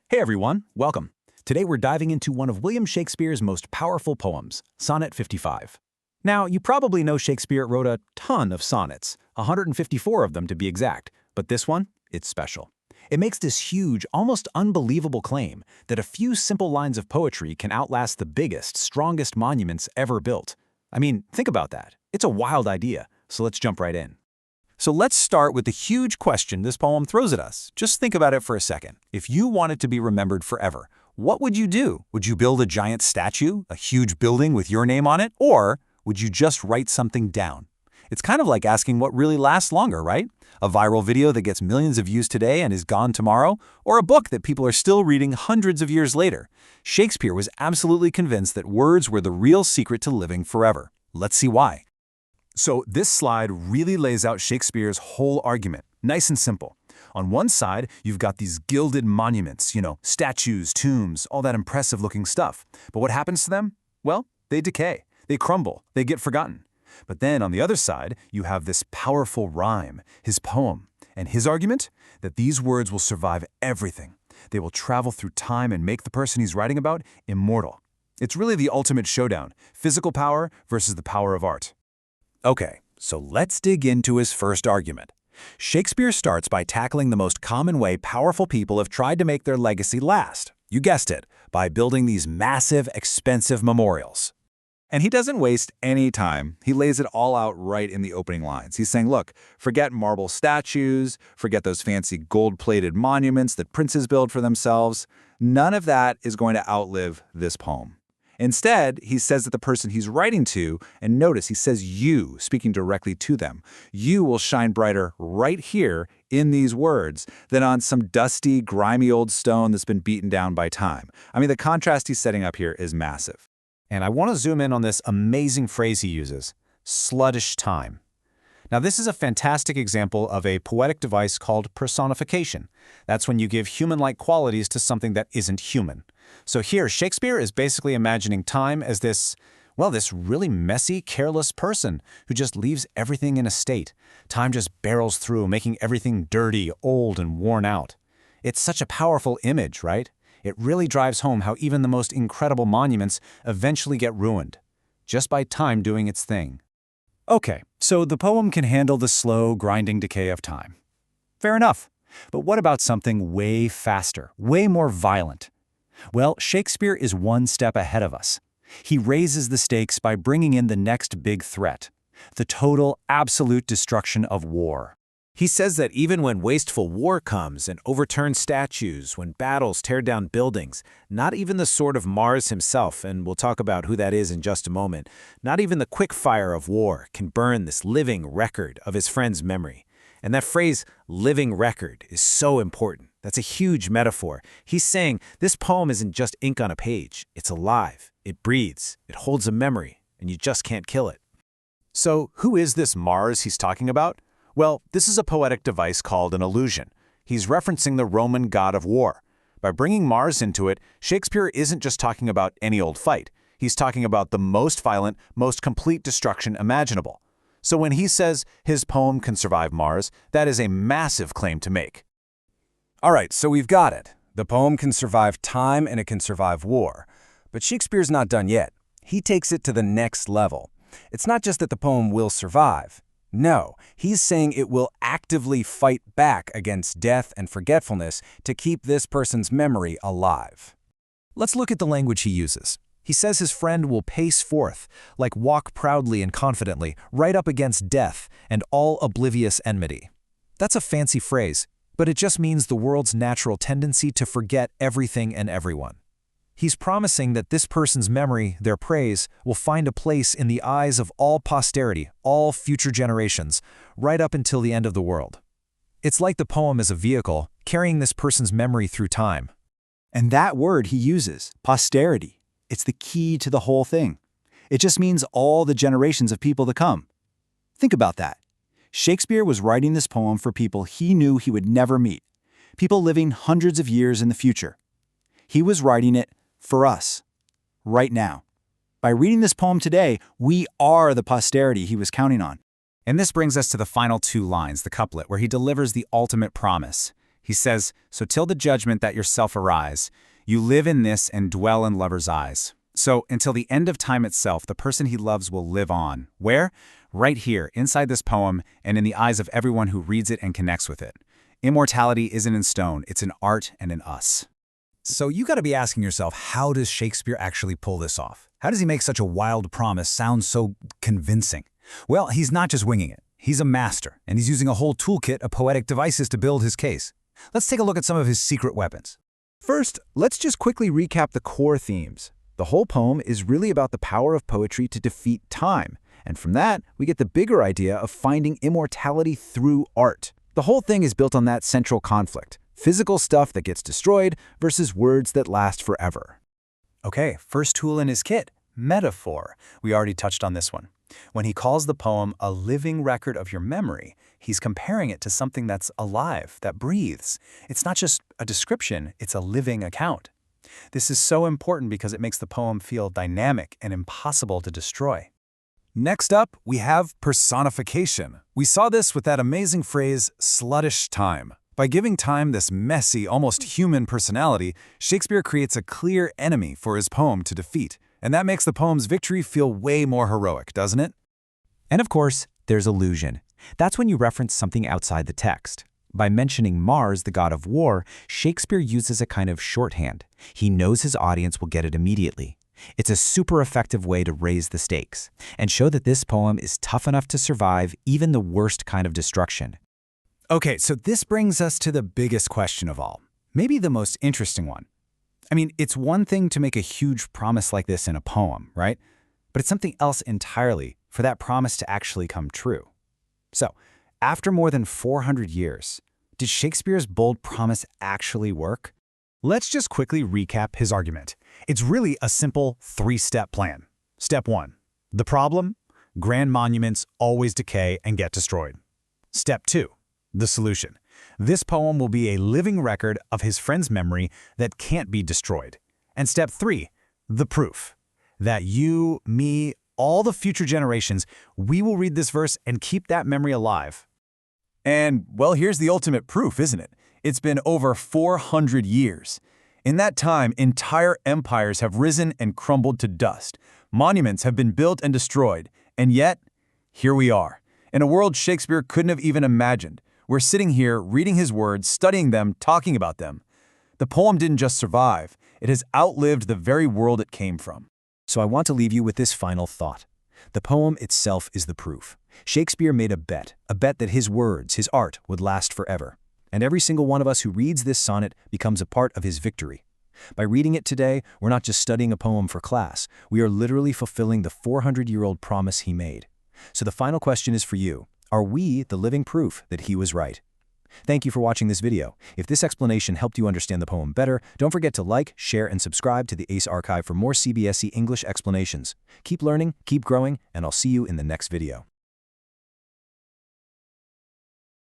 Hey everyone, welcome. Today we're diving into one of William Shakespeare's most powerful poems, Sonnet 55. Now, you probably know Shakespeare wrote a ton of sonnets, 154 of them to be exact, but this one, it's special. It makes this huge, almost unbelievable claim that a few simple lines of poetry can outlast the biggest, strongest monuments ever built. I mean, think about that. It's a wild idea, so let's jump right in. So let's start with the huge question this poem throws at us. Just think about it for a second. If you wanted to be remembered forever, what would you do? Would you build a giant statue, a huge building with your name on it? Or would you just write something down? It's kind of like asking what really lasts longer, right? A viral video that gets millions of views today and is gone tomorrow? Or a book that people are still reading hundreds of years later? Shakespeare was absolutely convinced that words were the real secret to living forever. Let's see why. So this slide really lays out Shakespeare's whole argument, nice and simple. On one side, you've got these gilded monuments, statues, tombs, all that impressive-looking stuff. But what happens to them? Well, they decay, they crumble, they get forgotten. But then on the other side, you have this powerful rhyme, his poem, and his argument that these words will survive everything. They will travel through time and make the person he's writing about immortal. It's really the ultimate showdown, physical power versus the power of art. Okay, so let's dig into his first argument. Shakespeare starts by tackling the most common way powerful people have tried to make their legacy last. You guessed it, by building these massive, expensive memorials. And he doesn't waste any time. He lays it all out right in the opening lines. He's saying, look, forget marble statues, forget those fancy gold-plated monuments that princes build for themselves. None of that is going to outlive this poem. Instead, he says that the person he's writing to, and notice he says you, speaking directly to them, you will shine brighter right here in these words than on some dusty, grimy old stone that's been beaten down by time. I mean, the contrast he's setting up here is massive. And I want to zoom in on this amazing phrase he uses, sluttish time. Now, this is a fantastic example of a poetic device called personification. That's when you give human-like qualities to something that isn't human. So here, Shakespeare is basically imagining time as this really messy, careless person who just leaves everything in a state. Time just barrels through, making everything dirty, old, and worn out. It's such a powerful image, right? It really drives home how even the most incredible monuments eventually get ruined, just by time doing its thing. Okay, so the poem can handle the slow, grinding decay of time. Fair enough. But what about something way faster, way more violent? Well, Shakespeare is one step ahead of us. He raises the stakes by bringing in the next big threat, the total, absolute destruction of war. He says that even when wasteful war comes and overturns statues, when battles tear down buildings, not even the sword of Mars himself, and we'll talk about who that is in just a moment, not even the quick fire of war can burn this living record of his friend's memory. And that phrase, living record, is so important. That's a huge metaphor. He's saying this poem isn't just ink on a page. It's alive. It breathes. It holds a memory, and you just can't kill it. So who is this Mars he's talking about? Well, this is a poetic device called an allusion. He's referencing the Roman god of war. By bringing Mars into it, Shakespeare isn't just talking about any old fight. He's talking about the most violent, most complete destruction imaginable. So when he says his poem can survive Mars, that is a massive claim to make. All right, so we've got it. The poem can survive time and it can survive war. But Shakespeare's not done yet. He takes it to the next level. It's not just that the poem will survive. No, he's saying it will actively fight back against death and forgetfulness to keep this person's memory alive. Let's look at the language he uses. He says his friend will pace forth, like walk proudly and confidently, right up against death and all oblivious enmity. That's a fancy phrase, but it just means the world's natural tendency to forget everything and everyone. He's promising that this person's memory, their praise, will find a place in the eyes of all posterity, all future generations, right up until the end of the world. It's like the poem is a vehicle, carrying this person's memory through time. And that word he uses, posterity, it's the key to the whole thing. It just means all the generations of people to come. Think about that. Shakespeare was writing this poem for people he knew he would never meet, people living hundreds of years in the future. He was writing it for us, right now. By reading this poem today, we are the posterity he was counting on. And this brings us to the final two lines, the couplet, where he delivers the ultimate promise. He says, "So till the judgment that yourself arise, you live in this and dwell in lover's eyes." So until the end of time itself, the person he loves will live on. Where? Right here, inside this poem, and in the eyes of everyone who reads it and connects with it. Immortality isn't in stone, it's in art and in us. So you gotta be asking yourself, how does Shakespeare actually pull this off? How does he make such a wild promise sound so convincing? Well, he's not just winging it. He's a master, and he's using a whole toolkit of poetic devices to build his case. Let's take a look at some of his secret weapons. First, let's just quickly recap the core themes. The whole poem is really about the power of poetry to defeat time, and from that, we get the bigger idea of finding immortality through art. The whole thing is built on that central conflict, physical stuff that gets destroyed versus words that last forever. Okay, first tool in his kit, metaphor. We already touched on this one. When he calls the poem a living record of your memory, he's comparing it to something that's alive, that breathes. It's not just a description, it's a living account. This is so important because it makes the poem feel dynamic and impossible to destroy. Next up, we have personification. We saw this with that amazing phrase, sluttish time. By giving time this messy, almost human personality, Shakespeare creates a clear enemy for his poem to defeat. And that makes the poem's victory feel way more heroic, doesn't it? And of course, there's allusion. That's when you reference something outside the text. By mentioning Mars, the god of war, Shakespeare uses a kind of shorthand. He knows his audience will get it immediately. It's a super effective way to raise the stakes and show that this poem is tough enough to survive even the worst kind of destruction. Okay, so this brings us to the biggest question of all, maybe the most interesting one. I mean, it's one thing to make a huge promise like this in a poem, right? But it's something else entirely for that promise to actually come true. So, after more than 400 years, did Shakespeare's bold promise actually work? Let's just quickly recap his argument. It's really a simple three-step plan. Step 1. The problem? Grand monuments always decay and get destroyed. Step 2. The solution. This poem will be a living record of his friend's memory that can't be destroyed. And step 3, the proof. That you, me, all the future generations, we will read this verse and keep that memory alive. And, well, here's the ultimate proof, isn't it? It's been over 400 years. In that time, entire empires have risen and crumbled to dust. Monuments have been built and destroyed. And yet, here we are, in a world Shakespeare couldn't have even imagined. We're sitting here, reading his words, studying them, talking about them. The poem didn't just survive, it has outlived the very world it came from. So I want to leave you with this final thought. The poem itself is the proof. Shakespeare made a bet that his words, his art, would last forever. And every single one of us who reads this sonnet becomes a part of his victory. By reading it today, we're not just studying a poem for class, we are literally fulfilling the 400-year-old promise he made. So the final question is for you. Are we the living proof that he was right? Thank you for watching this video. If this explanation helped you understand the poem better, don't forget to like, share, and subscribe to the ACE Archive for more CBSE English explanations. Keep learning, keep growing, and I'll see you in the next video.